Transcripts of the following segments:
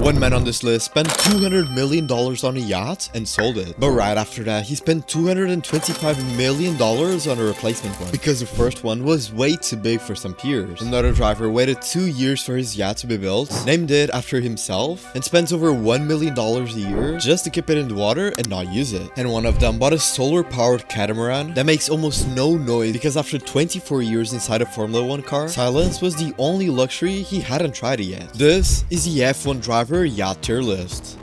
One man on this list spent $200 million on a yacht and sold it. But right after that, he spent $225 million on a replacement one, because the first one was way too big for some peers. Another driver waited 2 years for his yacht to be built, named it after himself, and spent over $1 million a year just to keep it in the water and not use it. And one of them bought a solar-powered catamaran that makes almost no noise, because after 24 years inside a Formula 1 car, silence was the only luxury he hadn't tried it yet. This is the F1 driver yacht tier list.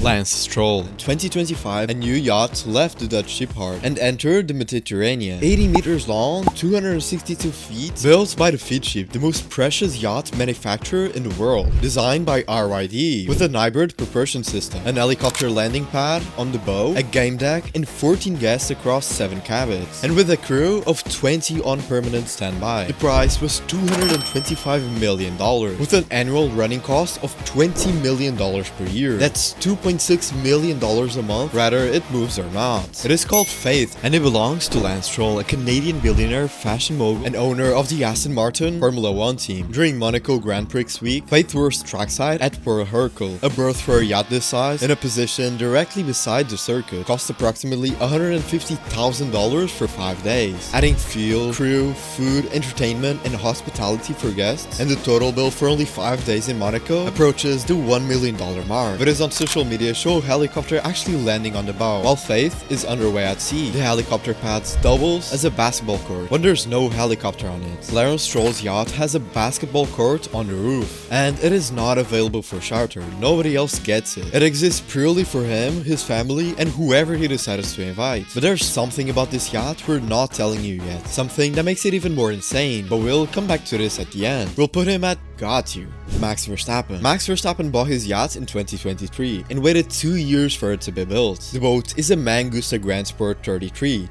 Lance Stroll. In 2025, a new yacht left the Dutch shipyard and entered the Mediterranean. 80 meters long, 262 feet, built by the Feed Ship, the most precious yacht manufacturer in the world. Designed by RYD, with an hybrid propulsion system, an helicopter landing pad on the bow, a game deck, and 14 guests across 7 cabins. And with a crew of 20 on permanent standby. The price was $225 million, with an annual running cost of $20 million per year. That's $2.6 million a month, rather it moves or not. It is called Faith, and it belongs to Lance Stroll, a Canadian billionaire, fashion mogul, and owner of the Aston Martin Formula 1 team. During Monaco Grand Prix week, Faith was trackside at Port Hercule. A berth for a yacht this size, in a position directly beside the circuit, cost approximately $150,000 for 5 days. Adding fuel, crew, food, entertainment, and hospitality for guests, and the total bill for only 5 days in Monaco approaches the $1 million mark. But it's on social media show a helicopter actually landing on the bow, while Faith is underway at sea. The helicopter pad doubles as a basketball court when there's no helicopter on it. Lance Stroll's yacht has a basketball court on the roof, and it is not available for charter. Nobody else gets it. It exists purely for him, his family, and whoever he decides to invite. But there's something about this yacht we're not telling you yet. Something that makes it even more insane, but we'll come back to this at the end. We'll put him at God tier. Max Verstappen. Max Verstappen bought his yacht in 2023 and waited 2 years for it to be built. The boat is a Mangusta Grand Sport 33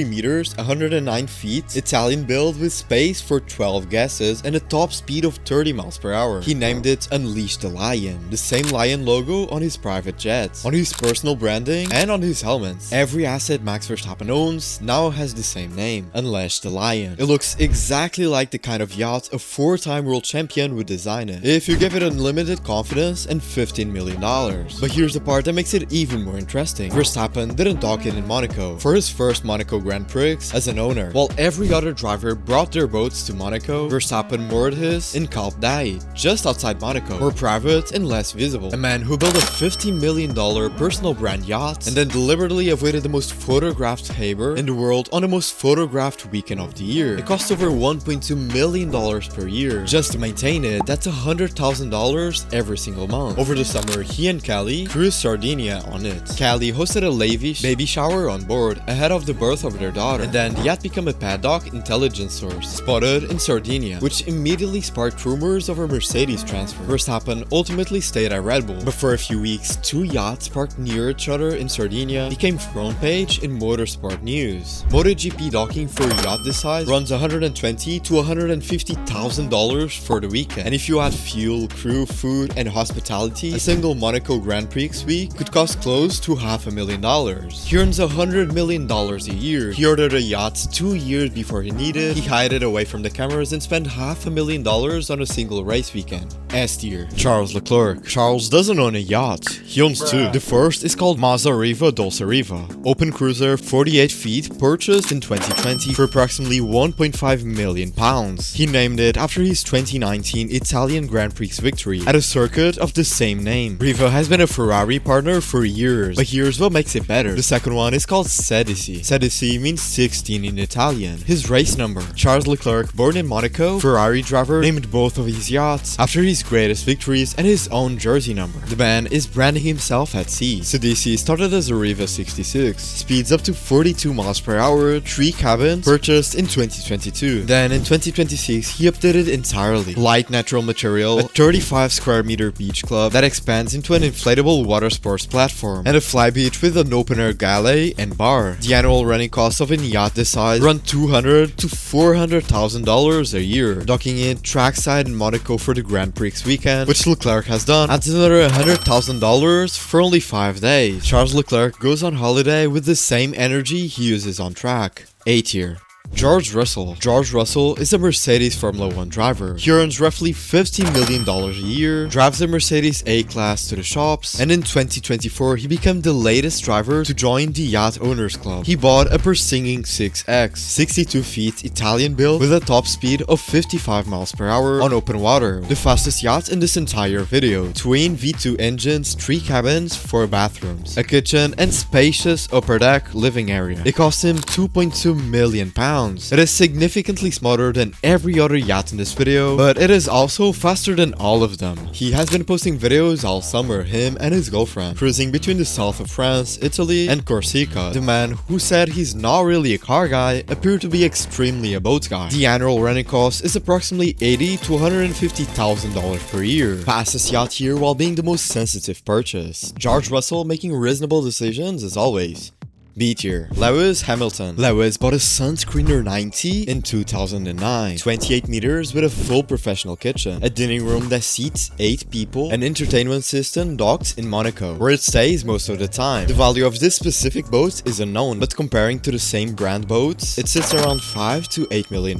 meters, 109 feet, Italian build with space for 12 guesses and a top speed of 30 miles per hour. He named it Unleash the Lion, the same lion logo on his private jets, on his personal branding, and on his helmets. Every asset Max Verstappen owns now has the same name, Unleash the Lion. It looks exactly like the kind of yacht a 4-time world champion would design it, if you give it unlimited confidence and $15 million. But here's the part that makes it even more interesting. Verstappen didn't dock it in Monaco for his first Monaco Grand Prix as an owner. While every other driver brought their boats to Monaco, Verstappen moored his in Cap d'Aille, just outside Monaco, more private and less visible. A man who built a $50 million personal brand yacht and then deliberately avoided the most photographed harbor in the world on the most photographed weekend of the year. It costs over $1.2 million per year just to maintain it. That's $100,000 every single month. Over the summer, he and Callie cruised Sardinia on it. Callie hosted a lavish baby shower on board ahead of the birth of their daughter, and then the yacht became a paddock intelligence source spotted in Sardinia, which immediately sparked rumors of a Mercedes transfer. Verstappen ultimately stayed at Red Bull, but for a few weeks, 2 yachts parked near each other in Sardinia became front page in motorsport news. MotoGP docking for a yacht this size runs $120,000 to $150,000 for the weekend, and if you add fuel, crew, food, and hospitality, a single Monaco Grand Prix week could cost close to $500,000. He earns $100 million a year. He ordered a yacht 2 years before he needed, he hid it away from the cameras and spent $500,000 on a single race weekend. S tier. Charles Leclerc. Charles doesn't own a yacht, he owns 2. The first is called Mazda Riva Dolce Riva, open cruiser, 48 feet, purchased in 2020 for approximately £1.5 million. He named it after his 2019 Italian Grand Prix victory at a circuit of the same name. Riva has been a Ferrari partner for years, but here's what makes it better. The second one is called 16. 16 means 16 in Italian. His race number. Charles Leclerc, born in Monaco, Ferrari driver, named both of his yachts after his greatest victories and his own jersey number. The man is branding himself at sea. 16 started as a Riva 66, speeds up to 42 miles per hour, 3 cabins, purchased in 2022. Then in 2026, he updated entirely. Light natural material, a 35 square meter beach club that expands into an inflatable water sports platform, and a fly beach with an open-air galley and bar. The annual running cost of a yacht this size run $200,000 to $400,000 a year. Docking in trackside in Monaco for the Grand Prix weekend, which Leclerc has done, adds another $100,000 for only 5 days. Charles Leclerc goes on holiday with the same energy he uses on track. A tier. George Russell. George Russell is a Mercedes Formula 1 driver. He earns roughly $50 million a year, drives a Mercedes A-Class to the shops, and in 2024 he became the latest driver to join the Yacht Owners Club. He bought a Persinging 6X, 62 feet Italian build with a top speed of 55 miles per hour on open water, the fastest yacht in this entire video. Twin V2 engines, 3 cabins, 4 bathrooms, a kitchen, and spacious upper deck living area. It cost him £2.2 million. It is significantly smaller than every other yacht in this video, but it is also faster than all of them. He has been posting videos all summer, him and his girlfriend, cruising between the south of France, Italy, and Corsica. The man, who said he's not really a car guy, appeared to be extremely a boat guy. The annual running cost is approximately $80,000 to $150,000 per year. Fastest yacht here while being the most sensitive purchase. George Russell making reasonable decisions as always. B tier. Lewis Hamilton. Lewis bought a Sunscreener 90 in 2009. 28 meters with a full professional kitchen, a dining room that seats 8 people, an entertainment system docked in Monaco, where it stays most of the time. The value of this specific boat is unknown, but comparing to the same brand boats, it sits around $5 to $8 million.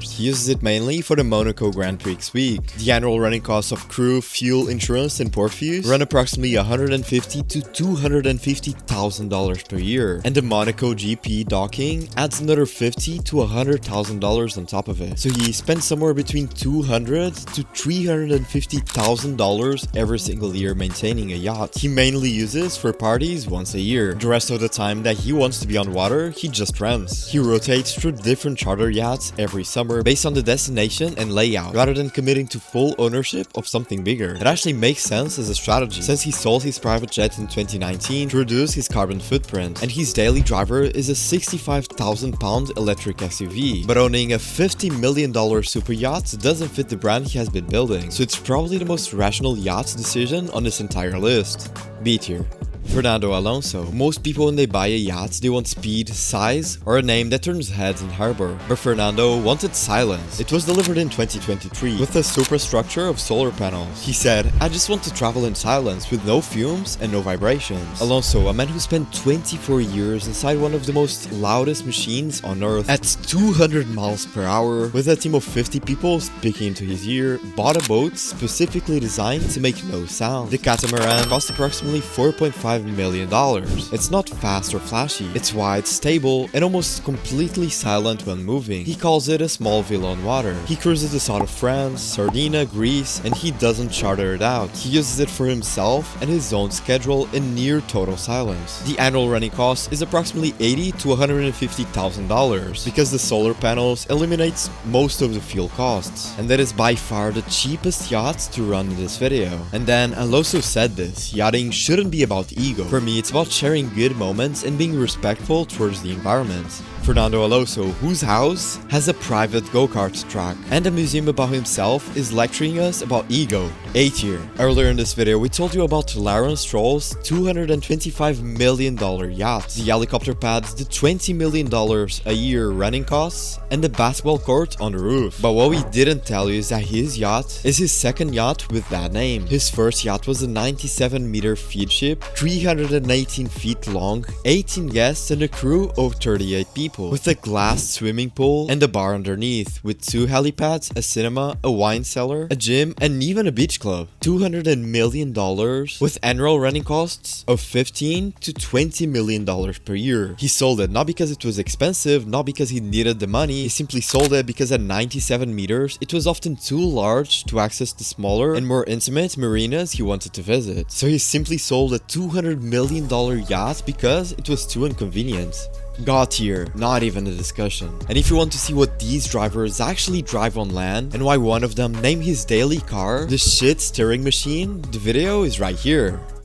He uses it mainly for the Monaco Grand Prix week. The annual running costs of crew, fuel, insurance, and port fees run approximately $150,000 to $250,000 per year. And the Monaco GP docking adds another $50,000 to $100,000 on top of it. So he spends somewhere between $200,000 to $350,000 every single year maintaining a yacht. He mainly uses for parties once a year. The rest of the time that he wants to be on water, he just rents. He rotates through different charter yachts every summer based on the destination and layout, rather than committing to full ownership of something bigger. It actually makes sense as a strategy, since he sold his private jet in 2019 to reduce his carbon footprint, and his daily driver is a 65,000 pound electric SUV. But owning a $50 million super yacht doesn't fit the brand he has been building, so it's probably the most rational yacht decision on this entire list. B tier. Fernando Alonso. Most people when they buy a yacht, they want speed, size, or a name that turns heads in harbor. But Fernando wanted silence. It was delivered in 2023 with a superstructure of solar panels. He said, "I just want to travel in silence with no fumes and no vibrations." Alonso, a man who spent 24 years inside one of the most loudest machines on earth at 200 miles per hour with a team of 50 people speaking into his ear, bought a boat specifically designed to make no sound. The catamaran cost approximately $4.5 million. It's not fast or flashy. It's wide, stable, and almost completely silent when moving. He calls it a small villa on water. He cruises the south of France, Sardinia, Greece, and he doesn't charter it out. He uses it for himself and his own schedule in near total silence. The annual running cost is approximately $80,000 to $150,000 because the solar panels eliminates most of the fuel costs, and that is by far the cheapest yacht to run in this video. And then Alonso said this: yachting shouldn't be about ego. For me, it's about sharing good moments and being respectful towards the environment. Fernando Alonso, whose house has a private go-kart track and a museum about himself, is lecturing us about ego. A tier. Earlier in this video, we told you about Lawrence Stroll's $225 million yacht, the helicopter pads, the $20 million a year running costs, and the basketball court on the roof. But what we didn't tell you is that his yacht is his second yacht with that name. His first yacht was a 97-meter feed ship, 318 feet long, 18 guests, and a crew of 38 people. With a glass swimming pool and a bar underneath, with 2 helipads, a cinema, a wine cellar, a gym, and even a beach club. $200 million with annual running costs of $15 to $20 million per year. He sold it not because it was expensive, not because he needed the money. He simply sold it because at 97 meters, it was often too large to access the smaller and more intimate marinas he wanted to visit. So he simply sold a $200 million yacht because it was too inconvenient. God tier, not even a discussion. And if you want to see what these drivers actually drive on land and why one of them named his daily car the shit stirring machine, the video is right here.